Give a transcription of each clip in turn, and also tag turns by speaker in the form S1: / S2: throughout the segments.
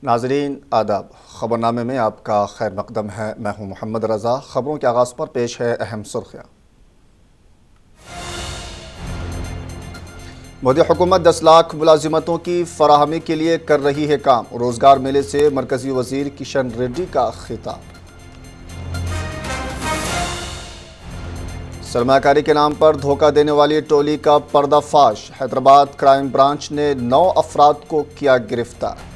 S1: ناظرین آداب، خبرنامے میں آپ کا خیر مقدم ہے۔ میں ہوں محمد رضا۔ خبروں کے آغاز پر پیش ہے اہم سرخیاں۔ مودی حکومت 10 لاکھ ملازمتوں کی فراہمی کے لیے کر رہی ہے کام۔ روزگار میلے سے مرکزی وزیر کشن ریڈی کا خطاب۔ سرمایہ کاری کے نام پر دھوکہ دینے والی ٹولی کا پردہ فاش۔ حیدرآباد کرائم برانچ نے 9 افراد کو کیا گرفتار۔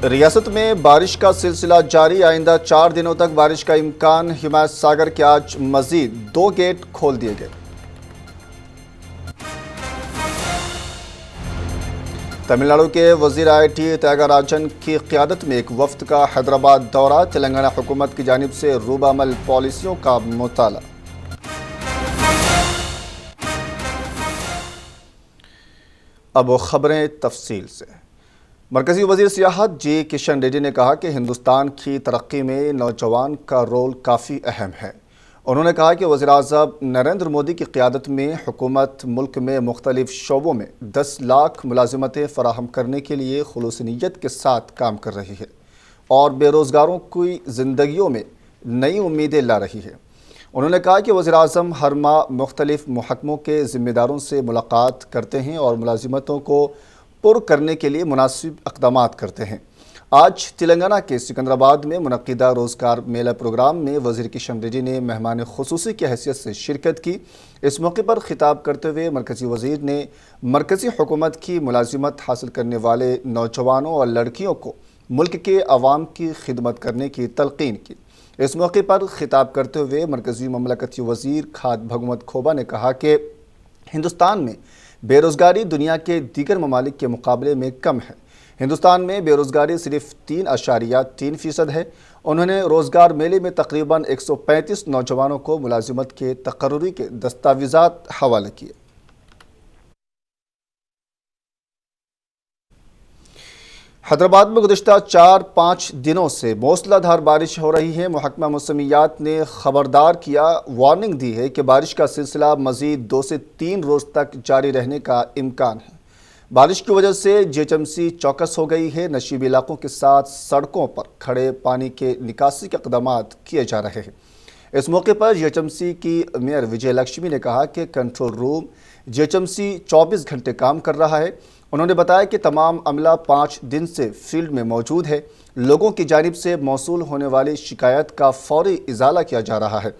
S1: ریاست میں بارش کا سلسلہ جاری، آئندہ 4 دنوں تک بارش کا امکان۔ ہمایت ساگر کے آج مزید 2 گیٹ کھول دیے گئے۔ تمل ناڈو کے وزیر آئی ٹی تیاگا راجن کی قیادت میں ایک وفد کا حیدرآباد دورہ۔ تلنگانہ حکومت کی جانب سے روبہ عمل پالیسیوں کا مطالعہ۔ اب خبریں تفصیل سے۔ مرکزی وزیر سیاحت جی کشن ریڈی نے کہا کہ ہندوستان کی ترقی میں نوجوان کا رول کافی اہم ہے۔ انہوں نے کہا کہ وزیر اعظم نریندر مودی کی قیادت میں حکومت ملک میں مختلف شعبوں میں 10 لاکھ ملازمتیں فراہم کرنے کے لیے خلوص نیت کے ساتھ کام کر رہی ہے اور بے روزگاروں کی زندگیوں میں نئی امیدیں لا رہی ہے۔ انہوں نے کہا کہ وزیر اعظم ہر ماہ مختلف محکموں کے ذمہ داروں سے ملاقات کرتے ہیں اور ملازمتوں کو پر کرنے کے لیے مناسب اقدامات کرتے ہیں۔ آج تلنگانہ کے سکندرآباد میں منعقدہ روزگار میلہ پروگرام میں وزیر کشن ریڈی نے مہمان خصوصی کی حیثیت سے شرکت کی۔ اس موقع پر خطاب کرتے ہوئے مرکزی وزیر نے مرکزی حکومت کی ملازمت حاصل کرنے والے نوجوانوں اور لڑکیوں کو ملک کے عوام کی خدمت کرنے کی تلقین کی۔ اس موقع پر خطاب کرتے ہوئے مرکزی مملکتی وزیر کھاد بھگوت کھوبا نے کہا کہ ہندوستان میں بے روزگاری دنیا کے دیگر ممالک کے مقابلے میں کم ہے۔ ہندوستان میں بے روزگاری صرف 3.3% ہے۔ انہوں نے روزگار میلے میں تقریباً 135 نوجوانوں کو ملازمت کے تقرری کے دستاویزات حوالے کیے۔ حیدرآباد میں گزشتہ 4-5 دنوں سے موسلا دھار بارش ہو رہی ہے۔ محکمہ موسمیات نے خبردار کیا، وارننگ دی ہے کہ بارش کا سلسلہ مزید 2 سے 3 روز تک جاری رہنے کا امکان ہے۔ بارش کی وجہ سے جی ایچ ایم سی چوکس ہو گئی ہے۔ نشیبی علاقوں کے ساتھ سڑکوں پر کھڑے پانی کے نکاسی کے اقدامات کیے جا رہے ہیں۔ اس موقع پر جی ایچ ایم سی کی میئر وجے لکشمی نے کہا کہ control room G H M C 24 گھنٹے کام کر رہا ہے۔ انہوں نے بتایا کہ تمام عملہ 5 دن سے فیلڈ میں موجود ہے۔ لوگوں کی جانب سے موصول ہونے والی شکایت کا فوری ازالہ کیا جا رہا ہے۔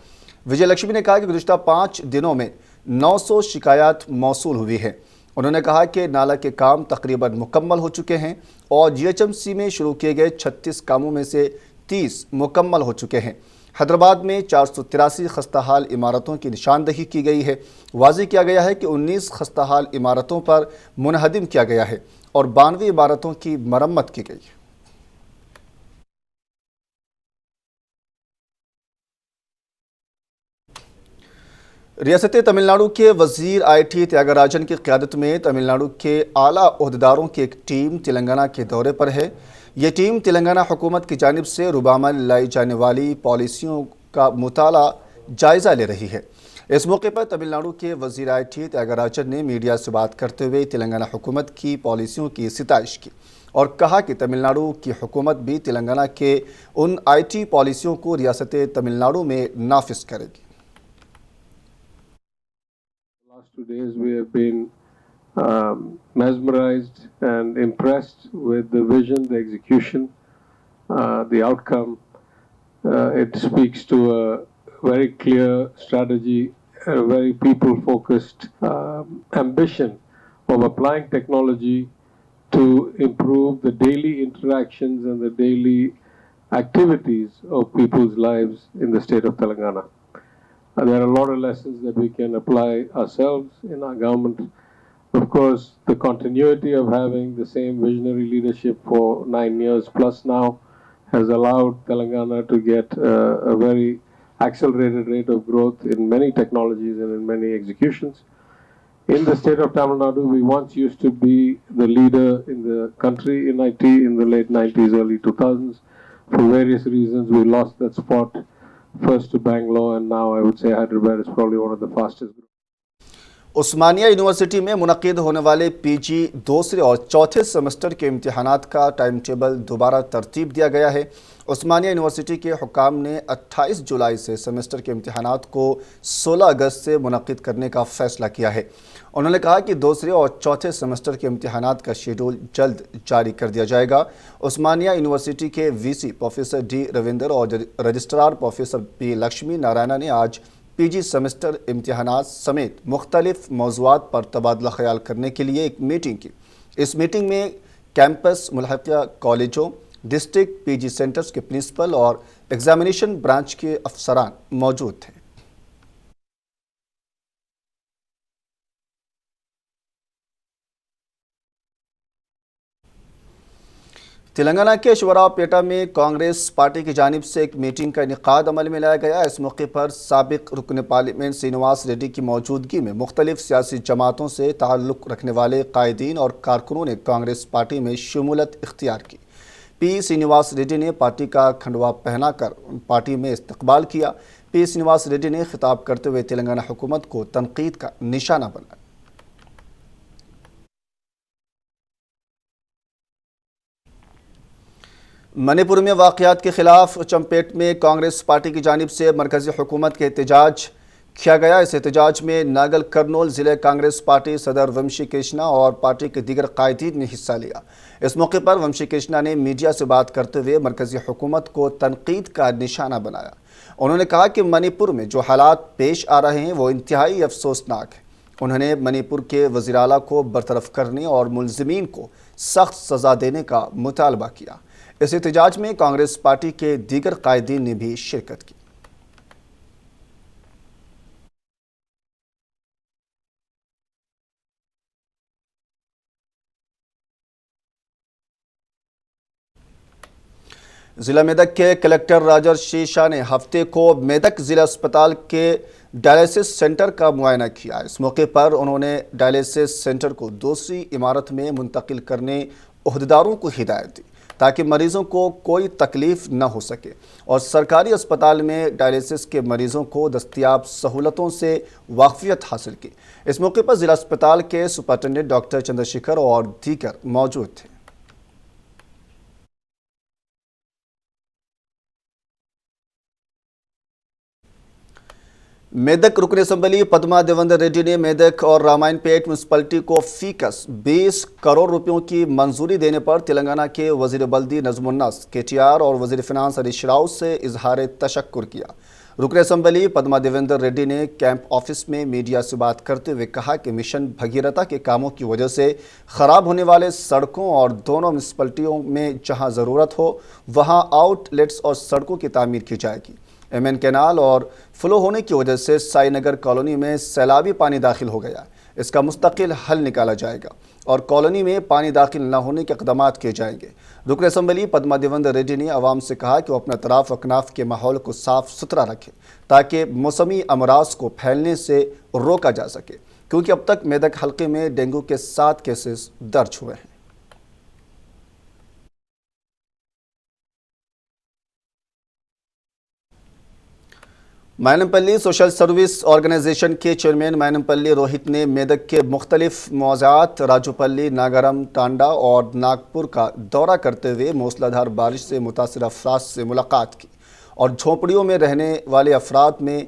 S1: وجے لکشمی نے کہا کہ گزشتہ 5 دنوں میں 900 شکایات موصول ہوئی ہیں۔ انہوں نے کہا کہ نالہ کے کام تقریباً مکمل ہو چکے ہیں اور جی ایچ ایم سی میں شروع کیے گئے 36 کاموں میں سے 30 مکمل ہو چکے ہیں۔ حیدرآباد میں 483 خستہ حال عمارتوں کی نشاندہی کی گئی ہے۔ واضح کیا گیا ہے کہ 19 خستہ حال عمارتوں پر منہدم کیا گیا ہے اور 92 عمارتوں کی مرمت کی گئی ہے۔ ریاست تمل ناڈو کے وزیر آئی ٹی تیاگا راجن کی قیادت میں تمل ناڈو کے اعلیٰ عہدیداروں کی ایک ٹیم تلنگانہ کے دورے پر ہے۔ یہ ٹیم تلنگانہ حکومت کی جانب سے روبہ عمل لائی جانے والی پالیسیوں کا مطالعہ جائزہ لے رہی ہے۔ اس موقع پر تمل ناڈو کے وزیر آئی ٹی تیاگا راجن نے میڈیا سے بات کرتے ہوئے تلنگانہ حکومت کی پالیسیوں کی ستائش کی اور کہا کہ تمل ناڈو کی حکومت بھی تلنگانہ کے ان آئی ٹی پالیسیوں کو ریاست تمل ناڈو میں نافذ کرے گی۔
S2: Last 2 days we have been mesmerized and impressed with the vision, the execution, the outcome. It speaks to a very clear strategy, a very people-focused ambition of applying technology to improve the daily interactions and the daily activities of people's lives in the state of Telangana. There are a lot of lessons that we can apply ourselves in our government. Of course, the continuity of having the same visionary leadership for 9 years plus now has allowed Telangana to get a very accelerated rate of growth in many technologies and in many executions. In the state of Tamil Nadu, we once used to be the leader in the country in IT in the late 90s, early 2000s. For various reasons, we lost that spot. First to Bangalore, and now I would say Hyderabad is probably one of the fastest growing.
S1: Osmania university میں منعقد ہونے والے پی جی دوسرے اور چوتھے semester کے امتحانات کا ٹائم ٹیبل دوبارہ ترتیب دیا گیا ہے۔ عثمانیہ یونیورسٹی کے حکام نے 28 جولائی سے سیمسٹر کے امتحانات کو 16 اگست سے منعقد کرنے کا فیصلہ کیا ہے۔ انہوں نے کہا کہ دوسرے اور چوتھے سیمسٹر کے امتحانات کا شیڈول جلد جاری کر دیا جائے گا۔ عثمانیہ یونیورسٹی کے وی سی پروفیسر ڈی رویندر اور رجسٹرار پروفیسر پی لکشمی نارائنا نے آج پی جی سیمسٹر امتحانات سمیت مختلف موضوعات پر تبادلہ خیال کرنے کے لیے ایک میٹنگ کی۔ اس میٹنگ میں کیمپس، ملحقہ کالجوں، ڈسٹرکٹ پی جی سینٹرز کے پرنسپل اور ایگزامینیشن برانچ کے افسران موجود تھے۔ تلنگانہ کے شورا پیٹا میں کانگریس پارٹی کی جانب سے ایک میٹنگ کا انعقاد عمل میں لایا گیا۔ اس موقع پر سابق رکن پارلیمنٹ سرینواس ریڈی کی موجودگی میں مختلف سیاسی جماعتوں سے تعلق رکھنے والے قائدین اور کارکنوں نے کانگریس پارٹی میں شمولیت اختیار کی۔ پی سرینواس ریڈی نے پارٹی کا کھنڈوا پہنا کر پارٹی میں استقبال کیا۔ پی سرینواس ریڈی نے خطاب کرتے ہوئے تلنگانہ حکومت کو تنقید کا نشانہ بنایا۔ منی پور میں واقعات کے خلاف چمپیٹ میں کانگریس پارٹی کی جانب سے مرکزی حکومت کے احتجاج کیا گیا۔ اس احتجاج میں ناگل کرنول ضلع کانگریس پارٹی صدر ومشی کرشنا اور پارٹی کے دیگر قائدین نے حصہ لیا۔ اس موقع پر ومشی کرشنا نے میڈیا سے بات کرتے ہوئے مرکزی حکومت کو تنقید کا نشانہ بنایا۔ انہوں نے کہا کہ منی پور میں جو حالات پیش آ رہے ہیں وہ انتہائی افسوسناک ہیں۔ انہوں نے منی پور کے وزیر اعلیٰ کو برطرف کرنے اور ملزمین کو سخت سزا دینے کا مطالبہ کیا۔ اس احتجاج میں کانگریس پارٹی کے دیگر قائدین نے بھی شرکت کی۔ ضلع میدک کے کلکٹر راجر شیشا نے ہفتے کو میدک ضلع اسپتال کے ڈائلیسس سینٹر کا معائنہ کیا۔ اس موقع پر انہوں نے ڈائلیسس سینٹر کو دوسری عمارت میں منتقل کرنے عہدیداروں کو ہدایت دی تاکہ مریضوں کو کوئی تکلیف نہ ہو سکے اور سرکاری اسپتال میں ڈائلیسس کے مریضوں کو دستیاب سہولتوں سے واقفیت حاصل کی۔ اس موقع پر ضلع اسپتال کے سپرنٹینڈنٹ ڈاکٹر چندر شیکھر اور دیگر موجود تھے۔ میدک رکن اسمبلی پدما دیوندر ریڈی نے میدک اور رامائن پیٹ میونسپلٹی کو فیکس 20 کروڑ روپیوں کی منظوری دینے پر تلنگانہ کے وزیر بلدی نظم النسق کے ٹی آر اور وزیر فنانس ہریش راؤ سے اظہار تشکر کیا۔ رکن اسمبلی پدما دیوندر ریڈی نے کیمپ آفس میں میڈیا سے بات کرتے ہوئے کہا کہ مشن بھگیرتا کے کاموں کی وجہ سے خراب ہونے والے سڑکوں اور دونوں میونسپلٹیوں میں جہاں ضرورت ہو وہاں آؤٹ لیٹس اور سڑکوں کی تعمیر کی جائے گی۔ ایم این کینال اور فلو ہونے کی وجہ سے سائی نگر کالونی میں سیلابی پانی داخل ہو گیا۔ اس کا مستقل حل نکالا جائے گا اور کالونی میں پانی داخل نہ ہونے کے اقدامات کیے جائیں گے۔ رکن اسمبلی پدما دیوندر ریڈی نے عوام سے کہا کہ وہ اپنے اطراف اکناف کے ماحول کو صاف ستھرا رکھے تاکہ موسمی امراض کو پھیلنے سے روکا جا سکے، کیونکہ اب تک میدک حلقے میں ڈینگو کے 7 کیسز درج ہوئے ہیں۔ مینمپلی سوشل سروس آرگنائزیشن کے چیئرمین مینمپلی روہت نے میدک کے مختلف موضوعات راجوپلی، ناگرم، ٹانڈا اور ناگپور کا دورہ کرتے ہوئے موسلا دھار بارش سے متاثرہ افراد سے ملاقات کی اور جھونپڑیوں میں رہنے والے افراد میں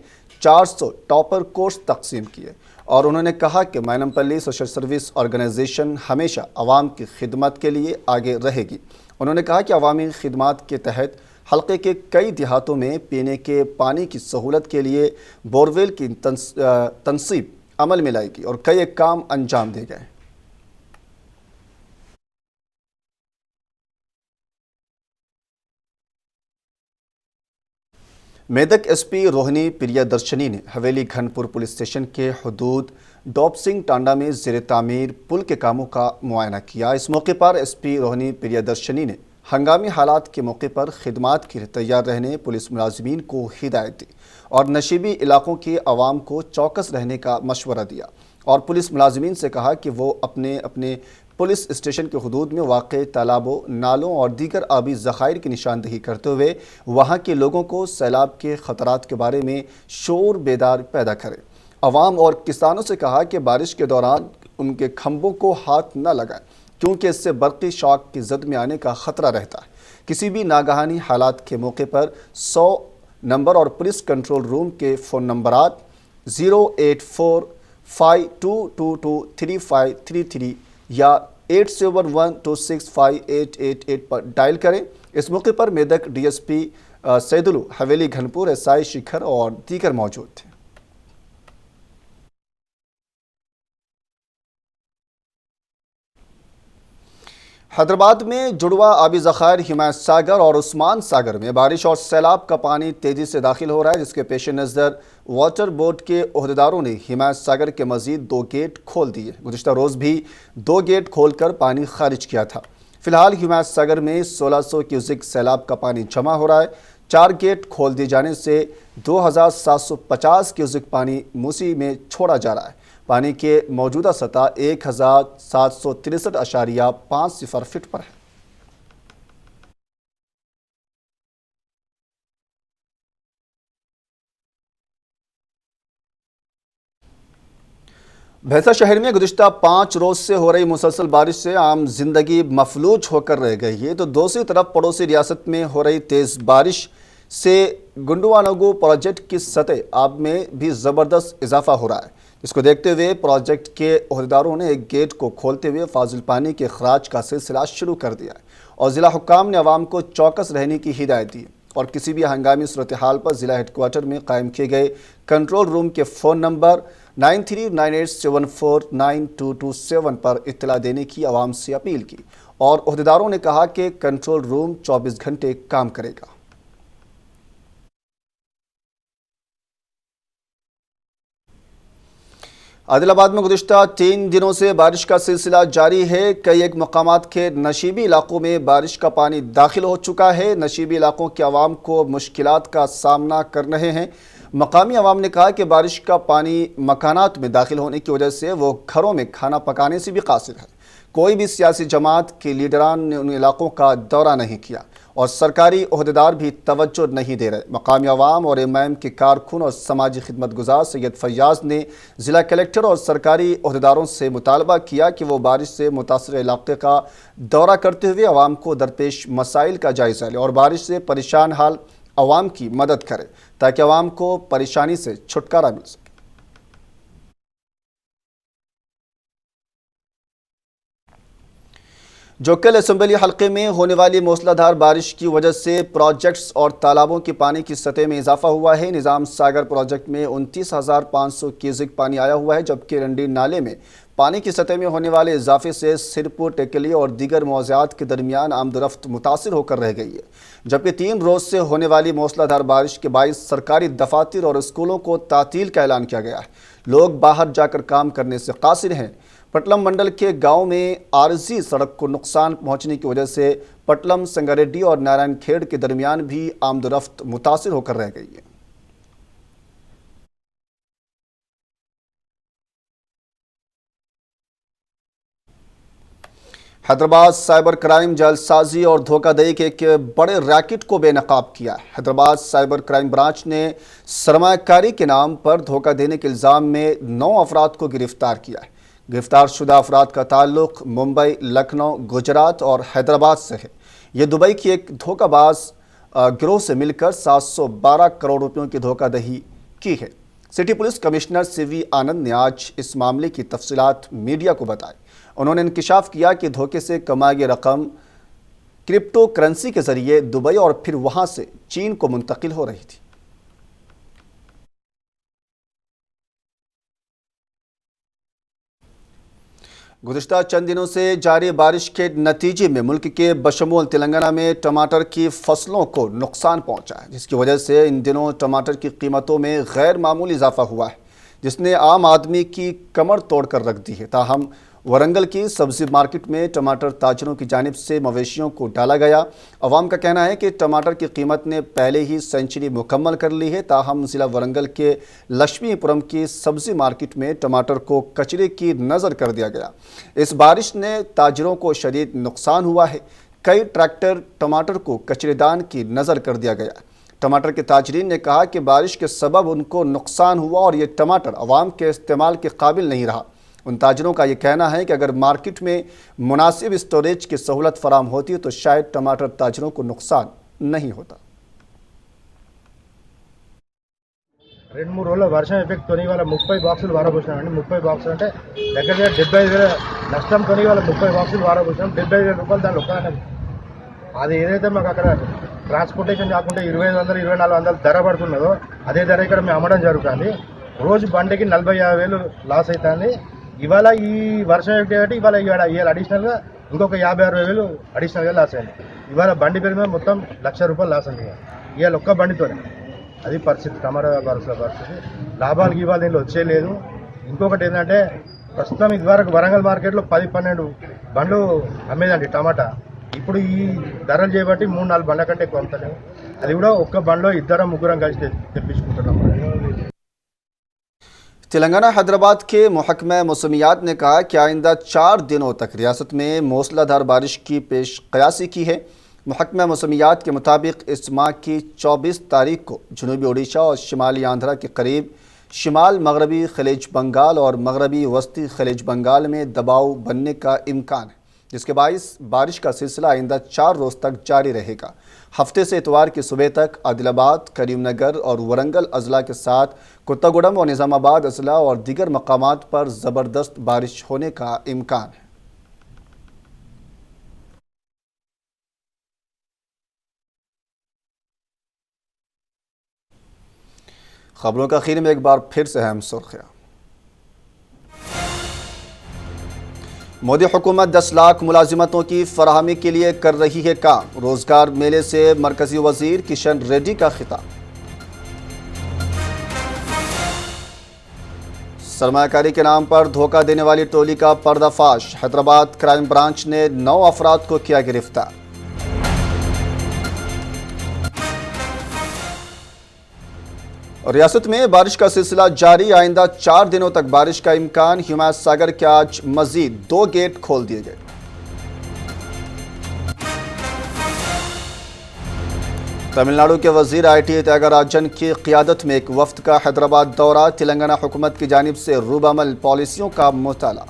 S1: 400 ٹاپر کورس تقسیم کیے اور انہوں نے کہا کہ مینمپلی سوشل سروس آرگنائزیشن ہمیشہ عوام کی خدمت کے لیے آگے رہے گی۔ انہوں نے کہا کہ عوامی خدمات کے تحت حلقے کے کئی دیہاتوں میں پینے کے پانی کی سہولت کے لیے بورویل کی تنصیب عمل میں لائی گئی اور کئی کام انجام دیے گئے۔ میدک ایس پی روہنی پریا درشنی نے حویلی گھنپور پولیس اسٹیشن کے حدود ڈوب سنگھ ٹانڈا میں زیر تعمیر پل کے کاموں کا معائنہ کیا۔ اس موقع پر ایس پی روہنی پریا درشنی نے ہنگامی حالات کے موقع پر خدمات کے لیے تیار رہنے پولیس ملازمین کو ہدایت دی اور نشیبی علاقوں کے عوام کو چوکس رہنے کا مشورہ دیا اور پولیس ملازمین سے کہا کہ وہ اپنے پولیس اسٹیشن کے حدود میں واقع تالابوں، نالوں اور دیگر آبی ذخائر کی نشاندہی کرتے ہوئے وہاں کے لوگوں کو سیلاب کے خطرات کے بارے میں شعور بیدار پیدا کریں۔ عوام اور کسانوں سے کہا کہ بارش کے دوران ان کے کھمبوں کو ہاتھ نہ لگائیں کیونکہ اس سے برقی شاک کی زد میں آنے کا خطرہ رہتا ہے۔ کسی بھی ناگہانی حالات کے موقع پر 100 نمبر اور پولیس کنٹرول روم کے فون نمبرات 08452223533 یا 8712658888 پر ڈائل کریں۔ اس موقع پر Medak D S P Saidulu, Haveli Ghanpur S I Shekhar اور دیگر موجود تھے۔ حیدرآباد میں جڑواں آبی ذخائر حمایت ساگر اور عثمان ساگر میں بارش اور سیلاب کا پانی تیزی سے داخل ہو رہا ہے، جس کے پیش نظر واٹر بورڈ کے عہدیداروں نے حمایت ساگر کے مزید 2 گیٹ کھول دیے۔ گزشتہ روز بھی 2 گیٹ کھول کر پانی خارج کیا تھا۔ فی الحال حمایت ساگر میں 1600 کیوسک سیلاب کا پانی جمع ہو رہا ہے۔ 4 گیٹ کھول دیے جانے سے 2750 کیوسک پانی موسی میں چھوڑا جا رہا ہے۔ پانی کے موجودہ سطح 1763.50 فٹ پر ہے۔ بھینسا شہر میں گزشتہ 5 روز سے ہو رہی مسلسل بارش سے عام زندگی مفلوج ہو کر رہ گئی ہے، تو دوسری طرف پڑوسی ریاست میں ہو رہی تیز بارش سے گنڈوانگو پروجیکٹ کی سطح آب میں بھی زبردست اضافہ ہو رہا ہے، جس کو دیکھتے ہوئے پروجیکٹ کے عہدیداروں نے ایک گیٹ کو کھولتے ہوئے فاضل پانی کے اخراج کا سلسلہ شروع کر دیا ہے اور ضلع حکام نے عوام کو چوکس رہنے کی ہدایت دی اور کسی بھی ہنگامی صورتحال پر ضلع ہیڈ کوارٹر میں قائم کیے گئے کنٹرول روم کے فون نمبر 9398749227 پر اطلاع دینے کی عوام سے اپیل کی اور عہدیداروں نے کہا کہ کنٹرول روم 24 گھنٹے کام کرے گا۔ عادل آباد میں گزشتہ 3 دنوں سے بارش کا سلسلہ جاری ہے۔ کئی ایک مقامات کے نشیبی علاقوں میں بارش کا پانی داخل ہو چکا ہے۔ نشیبی علاقوں کے عوام کو مشکلات کا سامنا کر رہے ہیں۔ مقامی عوام نے کہا کہ بارش کا پانی مکانات میں داخل ہونے کی وجہ سے وہ گھروں میں کھانا پکانے سے بھی قاصر ہے۔ کوئی بھی سیاسی جماعت کے لیڈران نے ان علاقوں کا دورہ نہیں کیا اور سرکاری عہدیدار بھی توجہ نہیں دے رہے۔ مقامی عوام اور ایم کے کارکن اور سماجی خدمت گزار سید فیاض نے ضلع کلکٹر اور سرکاری عہدیداروں سے مطالبہ کیا کہ وہ بارش سے متاثرہ علاقے کا دورہ کرتے ہوئے عوام کو درپیش مسائل کا جائزہ لے اور بارش سے پریشان حال عوام کی مدد کرے تاکہ عوام کو پریشانی سے چھٹکارا مل سکے۔ جوکل اسمبلی حلقے میں ہونے والی موسلا دھار بارش کی وجہ سے پروجیکٹس اور تالابوں کی پانی کی سطح میں اضافہ ہوا ہے۔ نظام ساگر پروجیکٹ میں 29,500 کیوسک پانی آیا ہوا ہے، جبکہ رنڈی نالے میں پانی کی سطح میں ہونے والے اضافے سے سرپور، ٹیکلی اور دیگر موضوعات کے درمیان آمد و رفت متاثر ہو کر رہ گئی ہے، جبکہ 3 روز سے ہونے والی موسلا دھار بارش کے باعث سرکاری دفاتر اور اسکولوں کو تعطیل کا اعلان کیا گیا ہے۔ لوگ باہر جا کر کام کرنے سے قاصر ہیں۔ پٹلم منڈل کے گاؤں میں عارضی سڑک کو نقصان پہنچنے کی وجہ سے پٹلم، سنگاریڈی اور نارائن کھیڑ کے درمیان بھی آمد و رفت متاثر ہو کر رہ گئی ہے۔ حیدرآباد سائبر کرائم جعلسازی اور دھوکہ دہی کے ایک بڑے ریکٹ کو بے نقاب کیا ہے۔ حیدرآباد سائبر کرائم برانچ نے سرمایہ کاری کے نام پر دھوکہ دینے کے الزام میں 9 افراد کو گرفتار کیا ہے۔ گرفتار شدہ افراد کا تعلق ممبئی، لکھنؤ، گجرات اور حیدرآباد سے ہے۔ یہ دبئی کی ایک دھوکہ باز گروہ سے مل کر 712 کروڑ روپیوں کی دھوکہ دہی کی ہے۔ سٹی پولیس کمشنر سی وی آنند نے آج اس معاملے کی تفصیلات میڈیا کو بتائی۔ انہوں نے انکشاف کیا کہ دھوکے سے کمائی گئی رقم کرپٹو کرنسی کے ذریعے دبئی اور پھر وہاں سے چین کو منتقل ہو رہی تھی۔ گزشتہ چند دنوں سے جاری بارش کے نتیجے میں ملک کے بشمول تلنگانہ میں ٹماٹر کی فصلوں کو نقصان پہنچا ہے، جس کی وجہ سے ان دنوں ٹماٹر کی قیمتوں میں غیر معمولی اضافہ ہوا ہے، جس نے عام آدمی کی کمر توڑ کر رکھ دی ہے۔ تاہم ورنگل کی سبزی مارکیٹ میں ٹماٹر تاجروں کی جانب سے مویشیوں کو ڈالا گیا۔ عوام کا کہنا ہے کہ ٹماٹر کی قیمت نے پہلے ہی سینچری مکمل کر لی ہے، تاہم ضلع ورنگل کے لکشمی پورم کی سبزی مارکیٹ میں ٹماٹر کو کچرے کی نظر کر دیا گیا۔ اس بارش نے تاجروں کو شدید نقصان ہوا ہے۔ کئی ٹریکٹر ٹماٹر کو کچرے دان کی نظر کر دیا گیا۔ ٹماٹر کے تاجرین نے کہا کہ بارش کے سبب ان کو نقصان ہوا اور یہ ٹماٹر عوام کے استعمال کے قابل نہیں رہا۔ ان تاجروں کا یہ کہنا ہے کہ اگر مارکیٹ میں مناسب اسٹوریج کی سہولت فراہم ہوتی تو شاید ٹماٹر تاجروں کو نقصان نہیں ہوتا۔
S3: 2-3 రోజుల వర్షం ఎఫెక్ట్తో ఇవాళ 30 బాక్సులు వారబోసినామండి। 30 బాక్సులు అంటే దగ్గర 75,000 నష్టంతో ఇవాళ 30 బాక్సులు వారబోసినాం। 75,000 రూపాయలు దాని ఒక్కదానే। అది ఏదైతే మాకు అక్కడ ట్రాన్స్పోర్టేషన్ కాకుండా 2500 2400 ధర పడుతున్నదో అదే ధర ఇక్కడ మేము అమ్మడం జరుగుతుంది। రోజు బండికి 40,000 లాస్ అవుతుంది। ఇవాళ ఈ వర్షం ఎఫెక్ట్ కాబట్టి ఇవాళ అడిషనల్గా ఇంకొక 50,000 అడిషనల్గా లాస్ అయింది। ఇవాళ బండి పేరు మీద మొత్తం 1,00,000 రూపాయలు లాస్ అయింది ఇవాళ ఒక్క బండితోనే। అది పరిస్థితి, టమాటా పరిస్థితి। లాభాలు గీవాలు దీనిలో వచ్చేయలేదు। ఇంకొకటి ఏంటంటే ప్రస్తుతం ఇదివరకు వరంగల్ మార్కెట్లో 10-12 బండ్లు అమ్మేదండి టమాటా। ఇప్పుడు ఈ ధరలు చేయబట్టి 3-4 బండ్ల కంటే ఎక్కువ అమ్ముతలేవు। అది కూడా ఒక్క బండిలో 2-3 కలిసి తెప్పించుకుంటున్నాం।
S1: تلنگانہ حیدرآباد کے محکمہ موسمیات نے کہا کہ آئندہ 4 دنوں تک ریاست میں موسلا دھار بارش کی پیش قیاسی کی ہے۔ محکمہ موسمیات کے مطابق اس ماہ کی 24 تاریخ کو جنوبی اڈیشہ اور شمالی آندھرا کے قریب شمال مغربی خلیج بنگال اور مغربی وسطی خلیج بنگال میں دباؤ بننے کا امکان ہے، جس کے باعث بارش کا سلسلہ آئندہ 4 روز تک جاری رہے گا۔ ہفتے سے اتوار کی صبح تک عادل آباد، کریم نگر اور ورنگل اضلاع کے ساتھ کوتاگوڑم اور نظام آباد اضلاع اور دیگر مقامات پر زبردست بارش ہونے کا امکان ہے۔ خبروں کا آخر میں ایک بار پھر سے اہم سرخیاں۔ مودی حکومت 10 لاکھ ملازمتوں کی فراہمی کے لیے کر رہی ہے کام، روزگار میلے سے مرکزی وزیر کشن ریڈی کا خطاب۔ سرمایہ کاری کے نام پر دھوکہ دینے والی ٹولی کا پردہ فاش، حیدرآباد کرائم برانچ نے 9 افراد کو کیا گرفتار۔ ریاست میں بارش کا سلسلہ جاری، آئندہ 4 دنوں تک بارش کا امکان، ہمایت ساگر کے آج مزید 2 گیٹ کھول دیے گئے۔ تمل ناڈو کے وزیر آئی ٹی تیاگراجن کی قیادت میں ایک وفد کا حیدرآباد دورہ، تلنگانہ حکومت کی جانب سے روب عمل پالیسیوں کا مطالعہ۔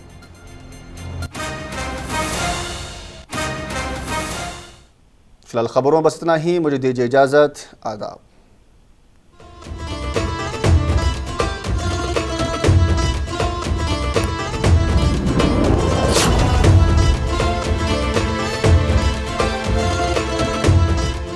S1: فی الحال خبروں بس اتنا ہی، مجھے دیجیے اجازت، آداب۔